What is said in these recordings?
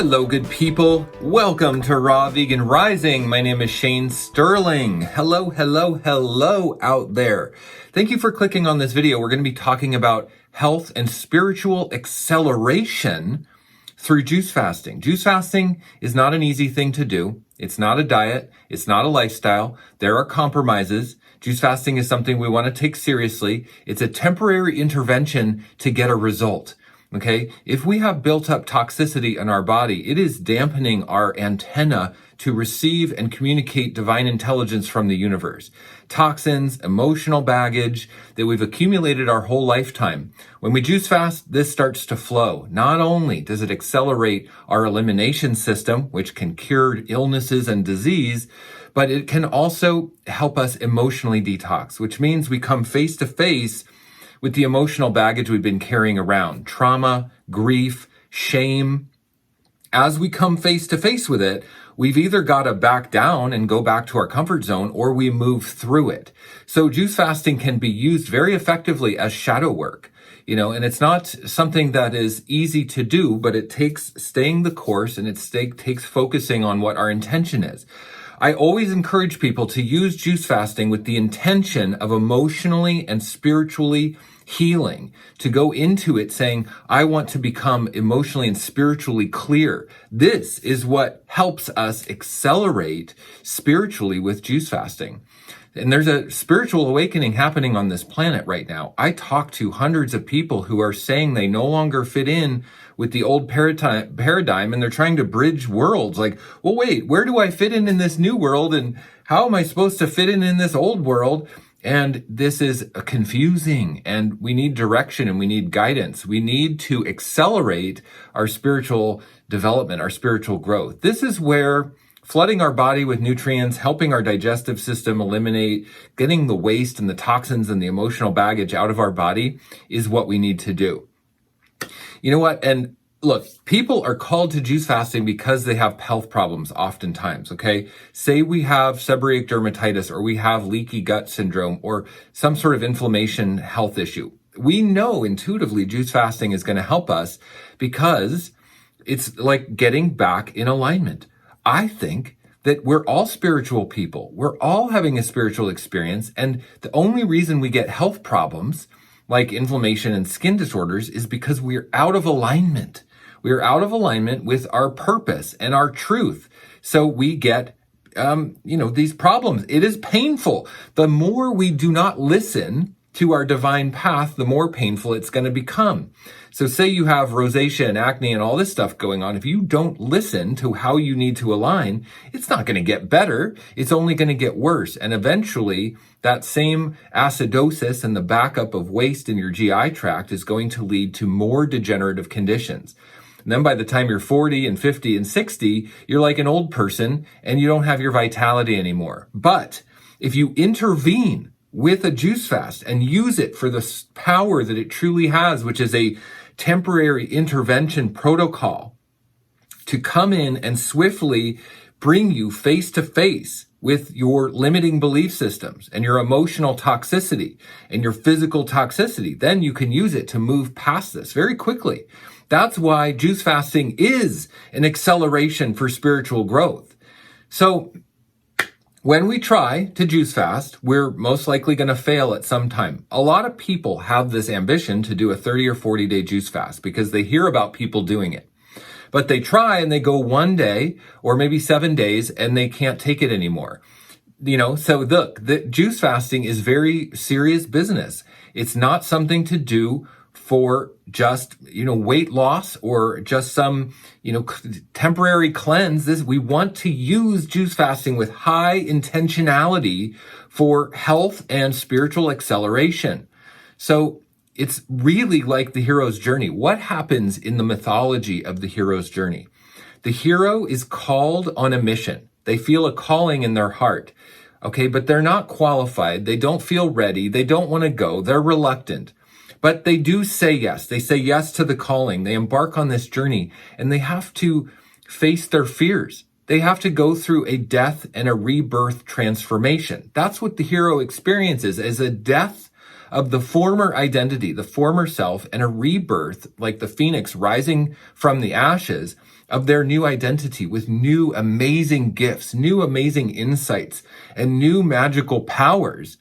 Hello, good people. Welcome to Raw Vegan Rising. My name is Shane Sterling. Hello out there. Thank you for clicking on this video. We're going to be talking about health and spiritual acceleration through juice fasting. Juice fasting is not an easy thing to do. It's not a diet. It's not a lifestyle. There are compromises. Juice fasting is something we want to take seriously. It's a temporary intervention to get a result. Okay, if we have built up toxicity in our body, it is dampening our antenna to receive and communicate divine intelligence from the universe. Toxins, emotional baggage that we've accumulated our whole lifetime. When we juice fast, this starts to flow. Not only does it accelerate our elimination system, which can cure illnesses and disease, but it can also help us emotionally detox, which means we come face to face with the emotional baggage we've been carrying around, trauma, grief, shame. As we come face to face with it, we've either got to back down and go back to our comfort zone, or we move through it. So juice fasting can be used very effectively as shadow work, and it's not something that is easy to do, but it takes staying the course, and it takes focusing on what our intention is. I always encourage people to use juice fasting with the intention of emotionally and spiritually healing, to go into it saying, I want to become emotionally and spiritually clear. This is what helps us accelerate spiritually with juice fasting. And there's a spiritual awakening happening on this planet right now. I talk to hundreds of people who are saying they no longer fit in with the old paradigm, and they're trying to bridge worlds. Like, well, wait, where do I fit in this new world? And how am I supposed to fit in this old world? And this is confusing, and we need direction and we need guidance. We need to accelerate our spiritual development, our spiritual growth. This is where flooding our body with nutrients, helping our digestive system eliminate, getting the waste and the toxins and the emotional baggage out of our body is what we need to do. You know what? And look, people are called to juice fasting because they have health problems oftentimes, okay? Say we have seborrheic dermatitis, or we have leaky gut syndrome, or some sort of inflammation health issue. We know intuitively juice fasting is going to help us because it's like getting back in alignment. I think that we're all spiritual people. We're all having a spiritual experience, and the only reason we get health problems like inflammation and skin disorders is because we're out of alignment. We're out of alignment with our purpose and our truth. So we get, these problems. It is painful. The more we do not listen to our divine path, the more painful it's going to become. So say you have rosacea and acne and all this stuff going on. If you don't listen to how you need to align, it's not going to get better. It's only going to get worse. And eventually that same acidosis and the backup of waste in your GI tract is going to lead to more degenerative conditions. And then by the time you're 40 and 50 and 60, you're like an old person and you don't have your vitality anymore. But if you intervene with a juice fast and use it for the power that it truly has, which is a temporary intervention protocol to come in and swiftly bring you face to face with your limiting belief systems and your emotional toxicity and your physical toxicity, then you can use it to move past this very quickly. That's why juice fasting is an acceleration for spiritual growth. So when we try to juice fast, we're most likely going to fail at some time. A lot of people have this ambition to do a 30 or 40-day juice fast because they hear about people doing it. But they try and they go one day or maybe 7 days and they can't take it anymore. So look, the juice fasting is very serious business. It's not something to do for just, weight loss or just some, temporary cleanse. We want to use juice fasting with high intentionality for health and spiritual acceleration. So it's really like the hero's journey. What happens in the mythology of the hero's journey? The hero is called on a mission. They feel a calling in their heart. Okay, but they're not qualified. They don't feel ready. They don't want to go. They're reluctant. But they do say yes. They say yes to the calling. They embark on this journey, and they have to face their fears. They have to go through a death and a rebirth transformation. That's what the hero experiences, as a death of the former identity, the former self, and a rebirth, like the phoenix rising from the ashes, of their new identity with new amazing gifts, new amazing insights, and new magical powers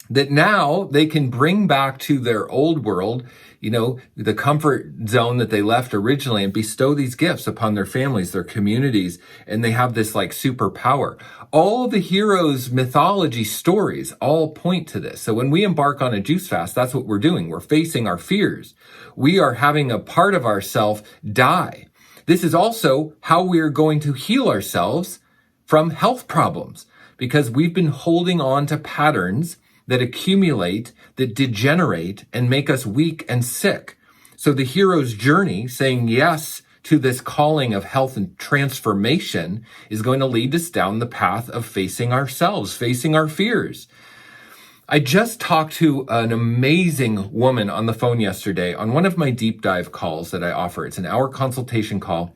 that now they can bring back to their old world, the comfort zone that they left originally, and bestow these gifts upon their families, their communities, and they have this like superpower. All the heroes' mythology stories all point to this. So when we embark on a juice fast, that's what we're doing. We're facing our fears. We are having a part of ourselves die. This is also how we are going to heal ourselves from health problems, because we've been holding on to patterns that accumulate, that degenerate, and make us weak and sick. So the hero's journey, saying yes to this calling of health and transformation, is going to lead us down the path of facing ourselves, facing our fears. I just talked to an amazing woman on the phone yesterday on one of my deep dive calls that I offer. It's an hour consultation call.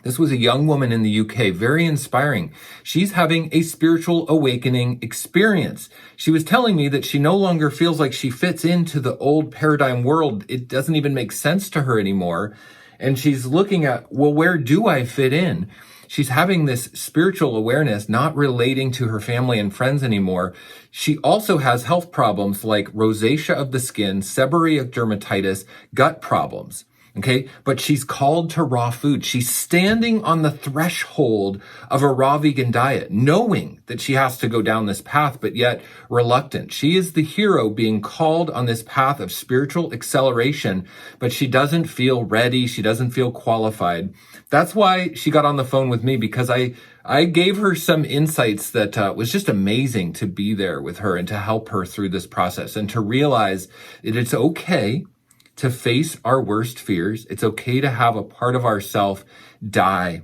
This was a young woman in the UK, very inspiring. She's having a spiritual awakening experience. She was telling me that she no longer feels like she fits into the old paradigm world. It doesn't even make sense to her anymore. And she's looking at, well, where do I fit in? She's having this spiritual awareness, not relating to her family and friends anymore. She also has health problems like rosacea of the skin, seborrheic dermatitis, gut problems. Okay, but she's called to raw food. She's standing on the threshold of a raw vegan diet, knowing that she has to go down this path, but yet reluctant. She is the hero being called on this path of spiritual acceleration, but she doesn't feel ready. She doesn't feel qualified. That's why she got on the phone with me, because I gave her some insights that was just amazing to be there with her and to help her through this process and to realize that it's okay to face our worst fears. It's okay to have a part of ourself die,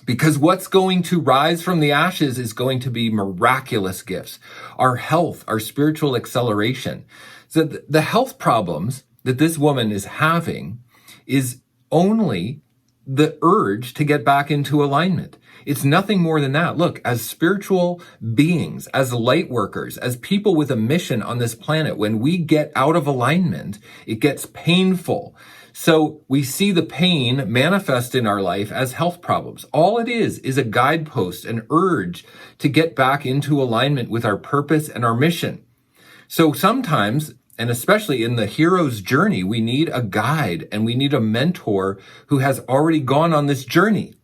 because what's going to rise from the ashes is going to be miraculous gifts, our health, our spiritual acceleration. So the health problems that this woman is having is only the urge to get back into alignment. It's nothing more than that. Look, as spiritual beings, as light workers, as people with a mission on this planet, when we get out of alignment, it gets painful. So we see the pain manifest in our life as health problems. All it is a guidepost, an urge to get back into alignment with our purpose and our mission. So sometimes, and especially in the hero's journey, we need a guide and we need a mentor who has already gone on this journey.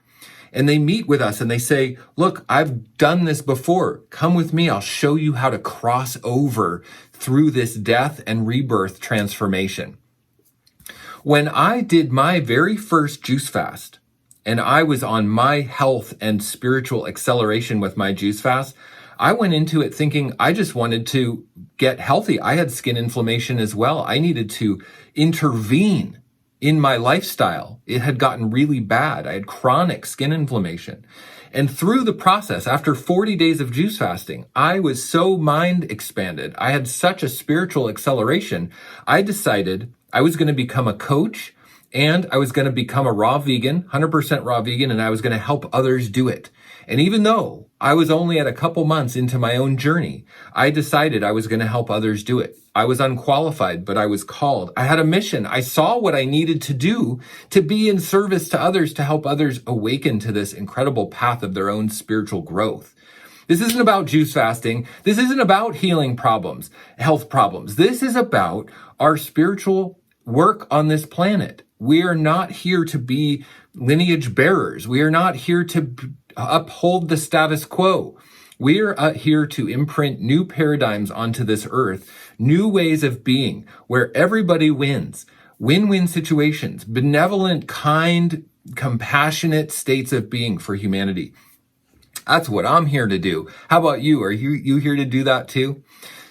And they meet with us and they say, look, I've done this before. Come with me. I'll show you how to cross over through this death and rebirth transformation. When I did my very first juice fast and I was on my health and spiritual acceleration with my juice fast, I went into it thinking I just wanted to get healthy. I had skin inflammation as well. I needed to intervene in my lifestyle. It had gotten really bad. I had chronic skin inflammation. And through the process, after 40 days of juice fasting, I was so mind expanded. I had such a spiritual acceleration. I decided I was going to become a coach and I was going to become a raw vegan, 100% raw vegan, and I was going to help others do it. And even though I was only at a couple months into my own journey, I decided I was going to help others do it. I was unqualified, but I was called. I had a mission. I saw what I needed to do to be in service to others, to help others awaken to this incredible path of their own spiritual growth. This isn't about juice fasting. This isn't about healing problems, health problems. This is about our spiritual work on this planet. We are not here to be lineage bearers. We are not here to uphold the status quo. We're here to imprint new paradigms onto this earth, new ways of being where everybody wins, win-win situations, benevolent, kind, compassionate states of being for humanity. That's what I'm here to do. How about you? Are you here to do that too?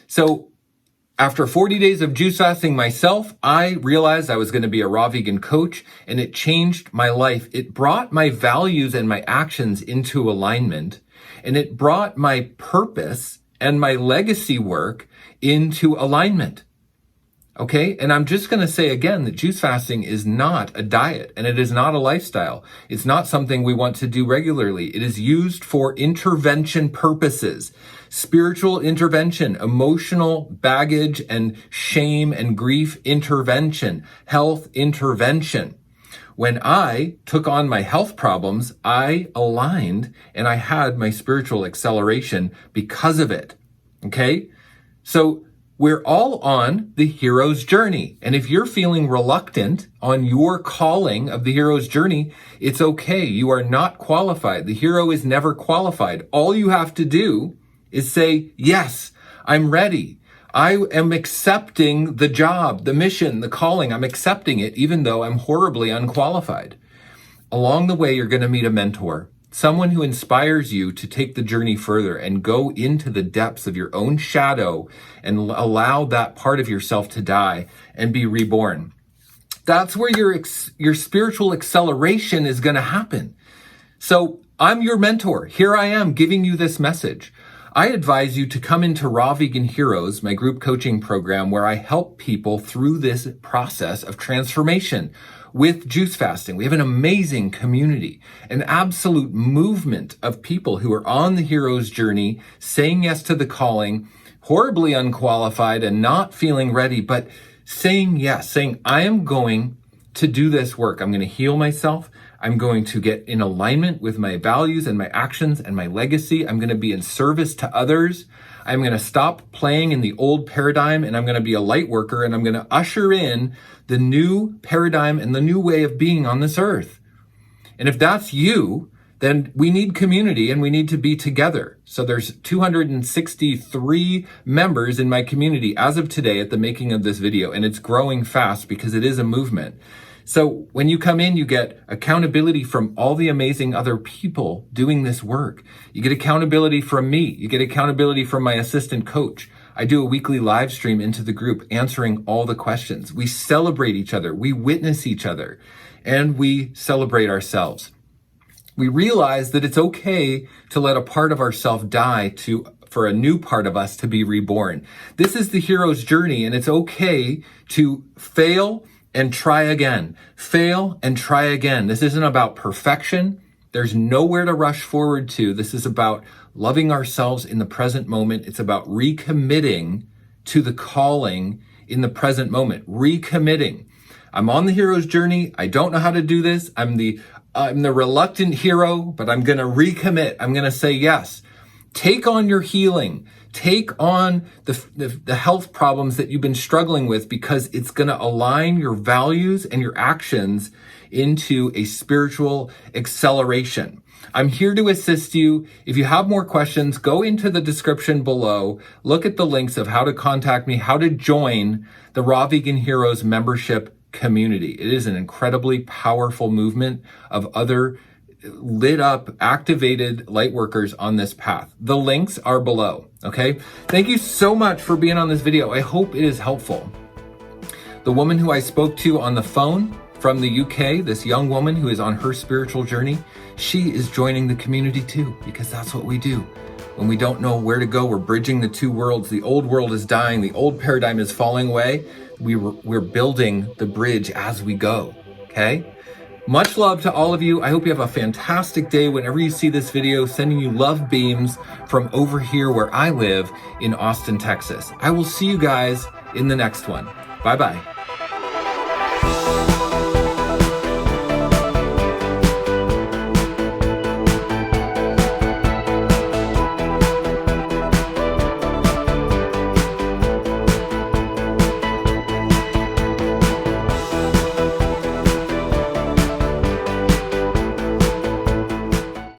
So after 40 days of juice fasting myself, I realized I was going to be a raw vegan coach, and it changed my life. It brought my values and my actions into alignment, and it brought my purpose and my legacy work into alignment. Okay? And I'm just going to say again that juice fasting is not a diet and it is not a lifestyle. It's not something we want to do regularly. It is used for intervention purposes, spiritual intervention, emotional baggage and shame and grief intervention, health intervention. When I took on my health problems, I aligned and I had my spiritual acceleration because of it. Okay? So we're all on the hero's journey. And if you're feeling reluctant on your calling of the hero's journey, it's okay. You are not qualified. The hero is never qualified. All you have to do is say, yes, I'm ready. I am accepting the job, the mission, the calling. I'm accepting it, even though I'm horribly unqualified. Along the way, you're going to meet a mentor, someone who inspires you to take the journey further and go into the depths of your own shadow and allow that part of yourself to die and be reborn. That's where your spiritual acceleration is going to happen. So I'm your mentor. Here I am giving you this message. I advise you to come into Raw Vegan Heroes, my group coaching program, where I help people through this process of transformation with juice fasting. We have an amazing community, an absolute movement of people who are on the hero's journey, saying yes to the calling, horribly unqualified and not feeling ready, but saying yes, saying, I am going to do this work. I'm going to heal myself. I'm going to get in alignment with my values and my actions and my legacy. I'm going to be in service to others. I'm going to stop playing in the old paradigm and I'm going to be a light worker and I'm going to usher in the new paradigm and the new way of being on this earth. And if that's you, then we need community and we need to be together. So there's 263 members in my community as of today at the making of this video, and it's growing fast because it is a movement. So when you come in, you get accountability from all the amazing other people doing this work. You get accountability from me. You get accountability from my assistant coach. I do a weekly live stream into the group answering all the questions. We celebrate each other. We witness each other and we celebrate ourselves. We realize that it's okay to let a part of ourselves die for a new part of us to be reborn. This is the hero's journey, and it's okay to fail and try again. Fail and try again. This isn't about perfection. There's nowhere to rush forward to. This is about loving ourselves in the present moment. It's about recommitting to the calling in the present moment. Recommitting. I'm on the hero's journey. I don't know how to do this. I'm the reluctant hero, but I'm going to recommit. I'm going to say yes. Take on your healing. Take on the health problems that you've been struggling with, because it's going to align your values and your actions into a spiritual acceleration. I'm here to assist you. If you have more questions, go into the description below. Look at the links of how to contact me, how to join the Raw Vegan Heroes membership community. It is an incredibly powerful movement of other lit up, activated light workers on this path. The links are below, okay? Thank you so much for being on this video. I hope it is helpful. The woman who I spoke to on the phone from the UK, this young woman who is on her spiritual journey, she is joining the community too, because that's what we do. When we don't know where to go, we're bridging the two worlds. The old world is dying. The old paradigm is falling away. We're building the bridge as we go, okay? Much love to all of you. I hope you have a fantastic day whenever you see this video. Sending you love beams from over here where I live in Austin, Texas. I will see you guys in the next one. Bye-bye.